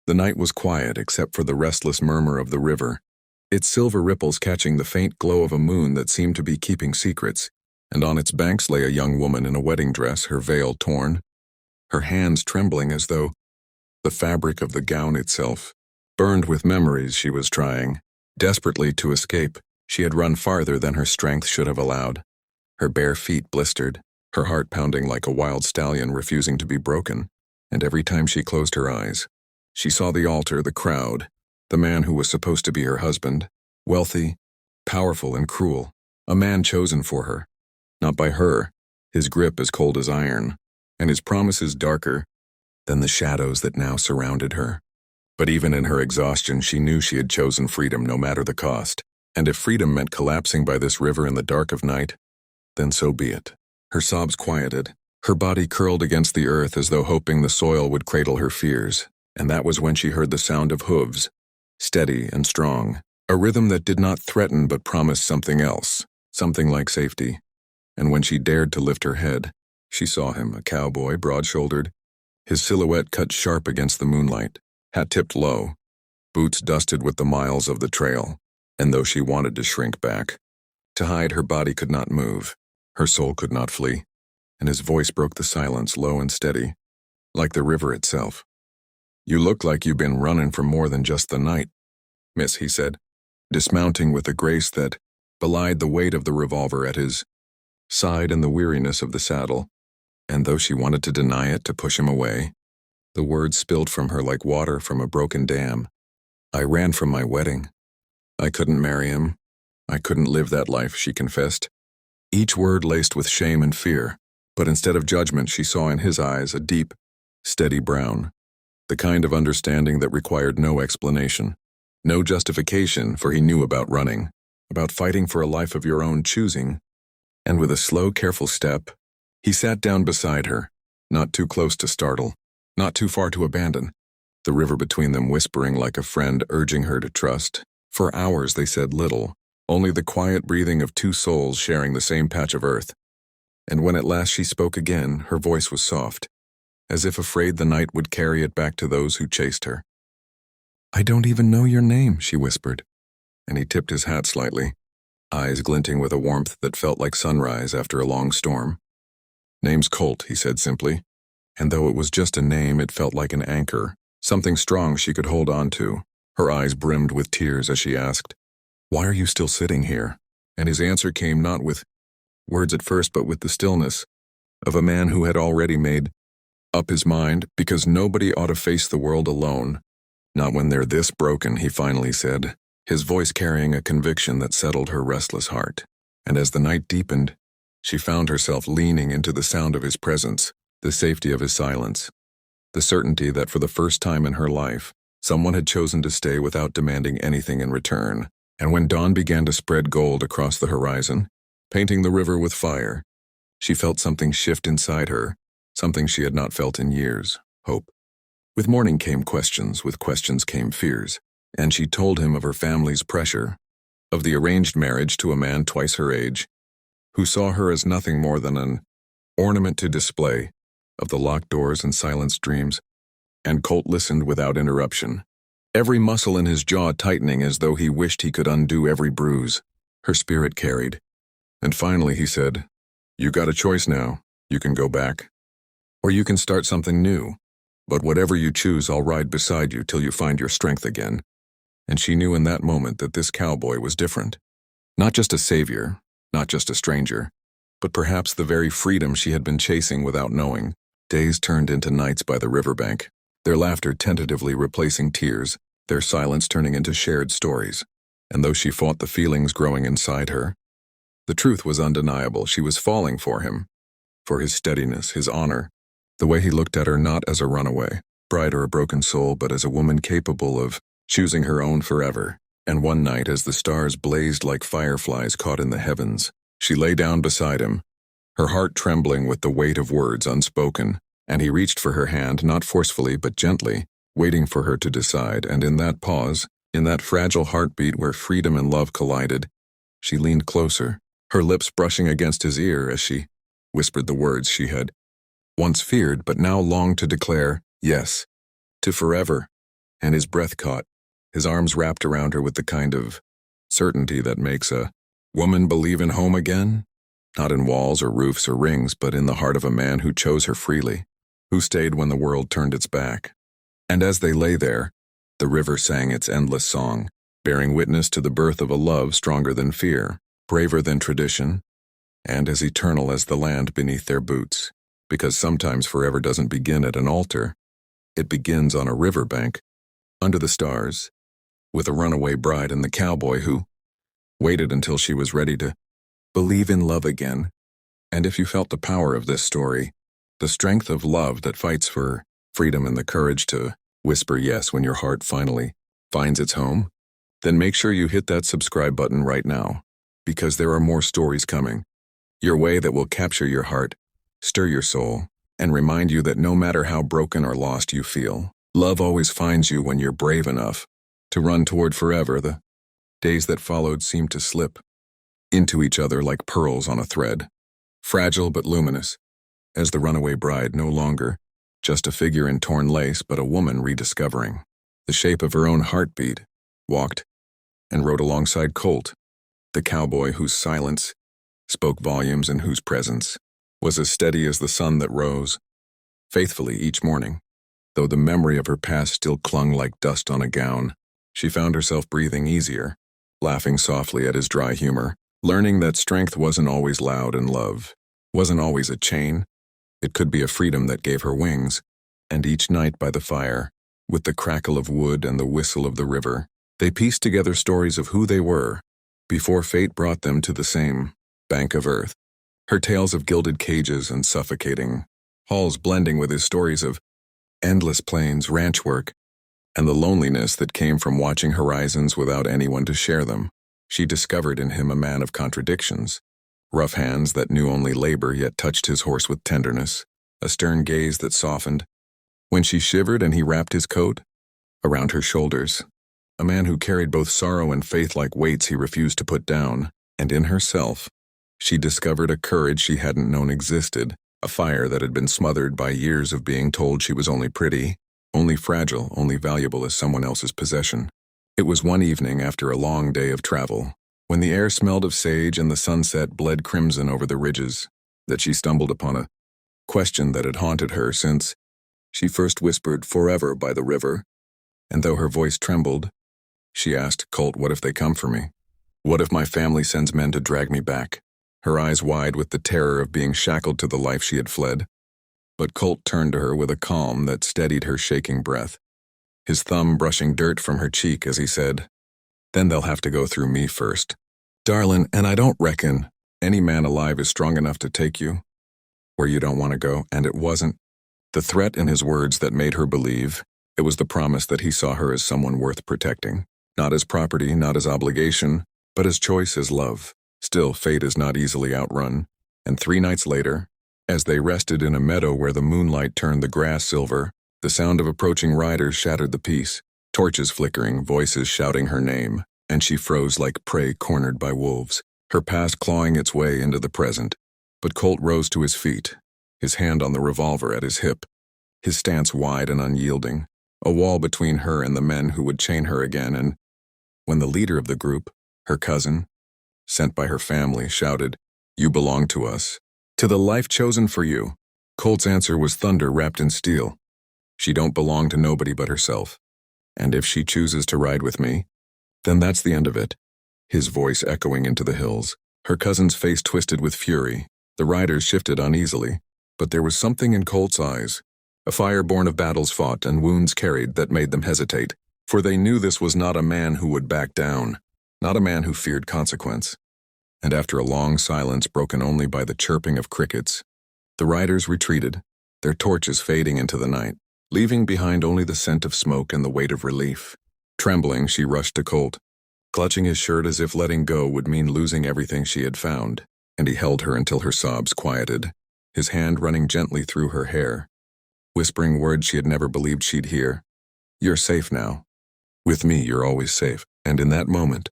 The night was quiet except for the restless murmur of the river, its silver ripples catching the faint glow of a moon that seemed to be keeping secrets, and on its banks lay a young woman in a wedding dress, her veil torn, her hands trembling as though the fabric of the gown itself burned with memories she was trying desperately to escape. She had run farther than her strength should have allowed. Her bare feet blistered, her heart pounding like a wild stallion refusing to be broken, and every time she closed her eyes, she saw the altar, the crowd, the man who was supposed to be her husband, wealthy, powerful, and cruel, a man chosen for her, not by her, his grip as cold as iron, and his promises darker than the shadows that now surrounded her. But even in her exhaustion, she knew she had chosen freedom no matter the cost, and if freedom meant collapsing by this river in the dark of night, then so be it. Her sobs quieted, her body curled against the earth as though hoping the soil would cradle her fears, and that was when she heard the sound of hooves, steady and strong, a rhythm that did not threaten but promised something else, something like safety. And when she dared to lift her head, she saw him, a cowboy, broad-shouldered, his silhouette cut sharp against the moonlight, hat tipped low, boots dusted with the miles of the trail, and though she wanted to shrink back, to hide, her body could not move, her soul could not flee, and his voice broke the silence, low and steady, like the river itself. "You look like you've been running for more than just the night, miss," he said, dismounting with a grace that belied the weight of the revolver at his side and the weariness of the saddle, and though she wanted to deny it, to push him away, the words spilled from her like water from a broken dam. "I ran from my wedding. I couldn't marry him. I couldn't live that life," she confessed, each word laced with shame and fear, but instead of judgment she saw in his eyes a deep, steady brown, the kind of understanding that required no explanation, no justification, for he knew about running, about fighting for a life of your own choosing, and with a slow, careful step, he sat down beside her, not too close to startle, not too far to abandon, the river between them whispering like a friend urging her to trust. For hours they said little, only the quiet breathing of two souls sharing the same patch of earth. And when at last she spoke again, her voice was soft, as if afraid the night would carry it back to those who chased her. "I don't even know your name," she whispered, and he tipped his hat slightly, eyes glinting with a warmth that felt like sunrise after a long storm. "Name's Colt," he said simply, and though it was just a name, it felt like an anchor, something strong she could hold on to. Her eyes brimmed with tears as she asked, "Why are you still sitting here?" And his answer came not with words at first, but with the stillness of a man who had already made up his mind, because nobody ought to face the world alone. "Not when they're this broken," he finally said, his voice carrying a conviction that settled her restless heart. And as the night deepened, she found herself leaning into the sound of his presence, the safety of his silence, the certainty that for the first time in her life, someone had chosen to stay without demanding anything in return. And when dawn began to spread gold across the horizon, painting the river with fire, she felt something shift inside her, something she had not felt in years: hope. With morning came questions, with questions came fears, and she told him of her family's pressure, of the arranged marriage to a man twice her age, who saw her as nothing more than an ornament to display, of the locked doors and silenced dreams. And Colt listened without interruption, every muscle in his jaw tightening as though he wished he could undo every bruise her spirit carried. And finally he said, "You got a choice now. You can go back, or you can start something new. But whatever you choose, I'll ride beside you till you find your strength again." And she knew in that moment that this cowboy was different. Not just a savior, not just a stranger, but perhaps the very freedom she had been chasing without knowing. Days turned into nights by the riverbank, their laughter tentatively replacing tears, their silence turning into shared stories. And though she fought the feelings growing inside her, the truth was undeniable. She was falling for him, for his steadiness, his honor, the way he looked at her not as a runaway, bride or a broken soul, but as a woman capable of choosing her own forever. And one night, as the stars blazed like fireflies caught in the heavens, she lay down beside him, her heart trembling with the weight of words unspoken, and he reached for her hand, not forcefully but gently, waiting for her to decide. And in that pause, in that fragile heartbeat where freedom and love collided, she leaned closer, her lips brushing against his ear as she whispered the words she had once feared but now longed to declare: yes, to forever. and his breath caught, his arms wrapped around her with the kind of certainty that makes a woman believe in home again, not in walls or roofs or rings, but in the heart of a man who chose her freely, who stayed when the world turned its back. And as they lay there, the river sang its endless song, bearing witness to the birth of a love stronger than fear, braver than tradition, and as eternal as the land beneath their boots. Because sometimes forever doesn't begin at an altar. It begins on a riverbank, under the stars, with a runaway bride and the cowboy who waited until she was ready to believe in love again. And if you felt the power of this story, the strength of love that fights for freedom and the courage to whisper yes when your heart finally finds its home, then make sure you hit that subscribe button right now, because there are more stories coming your way that will capture your heart, stir your soul, and remind you that no matter how broken or lost you feel, love always finds you when you're brave enough to run toward forever. The days that followed seemed to slip into each other like pearls on a thread, fragile but luminous, as the runaway bride no longer just a figure in torn lace but a woman rediscovering the shape of her own heartbeat, walked and rode alongside Colt, the cowboy whose silence spoke volumes and whose presence was as steady as the sun that rose faithfully each morning. Though the memory of her past still clung like dust on a gown, she found herself breathing easier, laughing softly at his dry humor, learning that strength wasn't always loud and love wasn't always a chain. It could be a freedom that gave her wings. And each night by the fire, with the crackle of wood and the whistle of the river, they pieced together stories of who they were before fate brought them to the same bank of earth. Her tales of gilded cages and suffocating halls blending with his stories of endless plains, ranch work, and the loneliness that came from watching horizons without anyone to share them. She discovered in him a man of contradictions, rough hands that knew only labor yet touched his horse with tenderness, a stern gaze that softened when she shivered and he wrapped his coat around her shoulders, a man who carried both sorrow and faith like weights he refused to put down. And in herself, she discovered a courage she hadn't known existed, a fire that had been smothered by years of being told she was only pretty, only fragile, only valuable as someone else's possession. It was one evening after a long day of travel, when the air smelled of sage and the sunset bled crimson over the ridges, that she stumbled upon a question that had haunted her since she first whispered forever by the river. And though her voice trembled, she asked, Colt, what if they come for me? What if my family sends men to drag me back? Her eyes wide with the terror of being shackled to the life she had fled. But Colt turned to her with a calm that steadied her shaking breath, his thumb brushing dirt from her cheek as he said, then they'll have to go through me first. Darlin', and I don't reckon any man alive is strong enough to take you where you don't want to go. And it wasn't the threat in his words that made her believe. It was the promise that he saw her as someone worth protecting, not as property, not as obligation, but as choice, as love. Still, fate is not easily outrun, and 3 nights later, as they rested in a meadow where the moonlight turned the grass silver, the sound of approaching riders shattered the peace, torches flickering, voices shouting her name, and she froze like prey cornered by wolves, her past clawing its way into the present. But Colt rose to his feet, his hand on the revolver at his hip, his stance wide and unyielding, a wall between her and the men who would chain her again. And when the leader of the group, her cousin, sent by her family, shouted, "You belong to us, to the life chosen for you," Colt's answer was thunder wrapped in steel. She don't belong to nobody but herself. And if she chooses to ride with me, then that's the end of it. His voice echoing into the hills, her cousin's face twisted with fury. The riders shifted uneasily, but there was something in Colt's eyes, a fire born of battles fought and wounds carried that made them hesitate, for they knew this was not a man who would back down. Not a man who feared consequence. And after a long silence broken only by the chirping of crickets, the riders retreated, their torches fading into the night, leaving behind only the scent of smoke and the weight of relief. Trembling, she rushed to Colt, clutching his shirt as if letting go would mean losing everything she had found, and he held her until her sobs quieted, his hand running gently through her hair, whispering words she had never believed she'd hear. You're safe now. With me, you're always safe. And in that moment,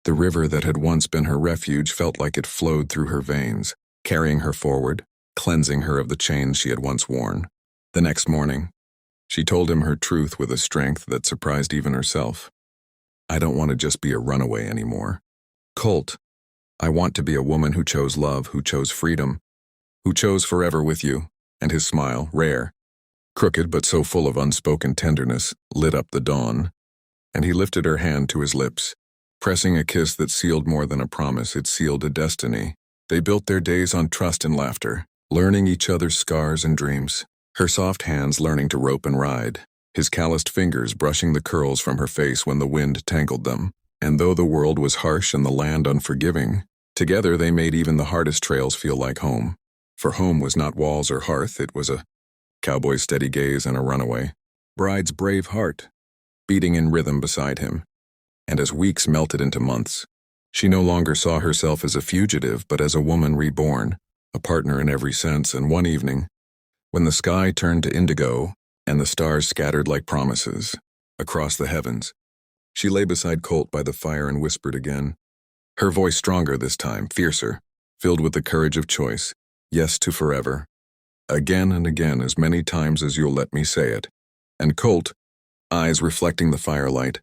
the river that had once been her refuge felt like it flowed through her veins, carrying her forward, cleansing her of the chains she had once worn. The next morning, She told him her truth with a strength that surprised even herself. I don't want to just be a runaway anymore. Colt, I want to be a woman who chose love, who chose freedom, who chose forever with you. And his smile, rare, crooked but so full of unspoken tenderness, lit up the dawn. And he lifted her hand to his lips, pressing a kiss that sealed more than a promise, it sealed a destiny. They built their days on trust and laughter, learning each other's scars and dreams. Her soft hands learning to rope and ride, his calloused fingers brushing the curls from her face when the wind tangled them. And though the world was harsh and the land unforgiving, together they made even the hardest trails feel like home. For home was not walls or hearth, it was a cowboy's steady gaze and a runaway bride's brave heart, beating in rhythm beside him. And as weeks melted into months, she no longer saw herself as a fugitive but as a woman reborn, a partner in every sense. And one evening, when the sky turned to indigo and the stars scattered like promises across the heavens, she lay beside Colt by the fire and whispered again, her voice stronger this time, fiercer, filled with the courage of choice, yes to forever. Again and again, as many times as you'll let me say it. And Colt, eyes reflecting the firelight,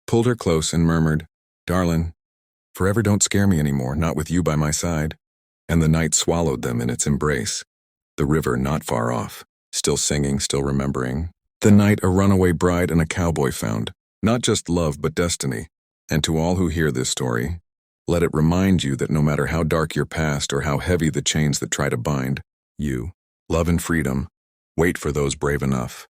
pulled her close and murmured, darling, forever don't scare me anymore, not with you by my side. And the night swallowed them in its embrace. The river not far off, still singing, still remembering. The night a runaway bride and a cowboy found, not just love but destiny. And to all who hear this story, let it remind you that no matter how dark your past or how heavy the chains that try to bind you, love and freedom, wait for those brave enough.